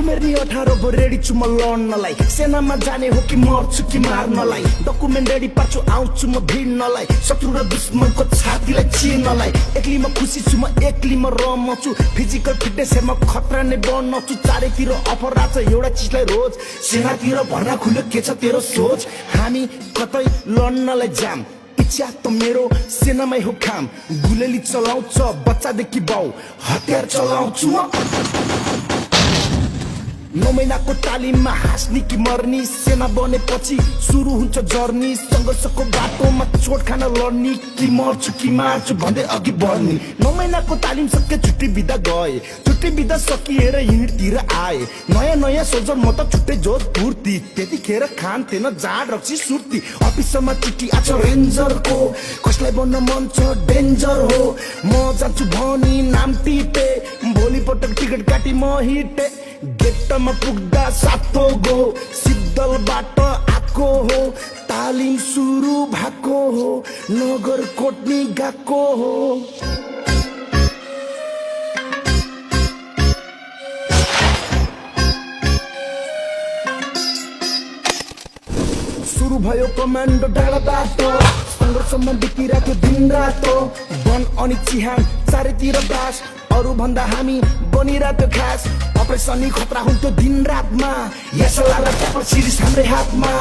उमेर नि 18 भो रेडी छु म लड्नलाई सेनामा जाने हो कि मर्छु कि मार्नलाई डकुमेन्ट रेडी पार्छु आउँछु म भिड्नलाई शत्रु र दुश्मनको छातीलाई चिर्नलाई एक्लै म खुसी छु म एक्लै म रमछु फिजिकल फिटनेस हेर्म खतरा नै बन्नछु चारैतिर अफर राछ एउटा चिजलाई रोज सेनातिर भर्ना खुल्यो के छ तेरो सोच हामी कतै लड्नलाई जाम इच्छा त मेरो सेनामै हो काम गुलेली चलाउँछ बच्चादेखि बाउ हतियार चलाउँछु म 9 महिनाको तालिममा हाँस्ने कि मर्नी सेना बनेपछि सुरु हुन्छ जर्नी संघर्षको बाटोमा चोट खान लड्ने कि मर्छु कि मार्छु भन्दै अघि बढ्ने 9 महिनाको तालिम सके छुट्टी बिदा गए छुट्टी बिदा सकिएर हिँडतिर आए नयाँ नयाँ सोल्जर म त छुट्टै जोत पूर्ति त्यतिखेर खान थिएन जाड रक्सी सुर्ती अफिसमा चिठी आछ रेन्जरको कसलाई बन्न मन छ डेन्जर हो म जान्छु भनी नाम टिपे भोलिपटक टिकट काटी म हिटे गेटमा पुग्दा सातो गो सिद्धलबाट आको हो तालिम सुरु भएको हो नगर कोट्नी गएको हो सुरु भयो कमान्डो डाँडा बाटो संघर्षमा बितिरहेको दिन रातो वन अनि चिहान चारैतिर बास अरु भन्दा हामी बनिरहेको खास अपरेसनी खतरा हुन्थ्यो दिन रातमा यसला र ट्यापर सिरिज हाम्रै हातमा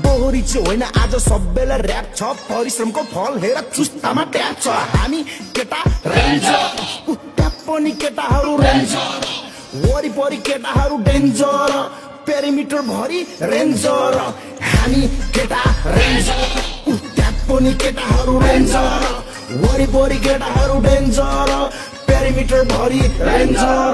दोहोरी चाहिँ होइन आज सबैलाई ऱ्याप छ परिश्रमको फल हेर चुस्तामा ट्याप छ हामी केटा रेन्जर ट्याप पनि केटाहरू रेन्जर वरिपरि केटाहरू डेन्जर पेरिमिटर भरि रेन्जर हामी केटा रेन्जर ट्याप पनि केटाहरू रेन्जर वरिपरि केटाहरू डेन्जर पेरिमिटर भरि रेन्जर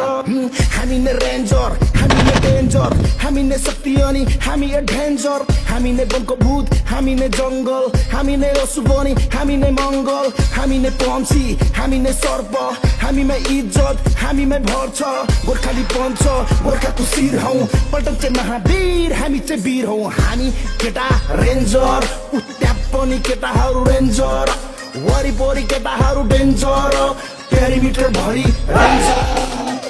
हामी नै रेन्जर हामी नै डेन्जर हामी नै शक्ति अनि हामी डेन्जर हामी नै वनको भूत हामी नै जंगल हामी नै रसुबनी हामी नै मंगल हामी नै पन्छी हामी नै सर्प हामीमै इज्जत हामीमै भर छ गोर्खाली पञ्च गोर्खाको शिर हौ पल्टन चाहिँ महावीर हामी चाहिँ वीर हौ हामी केटा रेन्जर ट्याप पनि केटाहरू रेन्जर वरिपरि केटाहरू डेन्जर पेरिमिटर भरि रेन्जर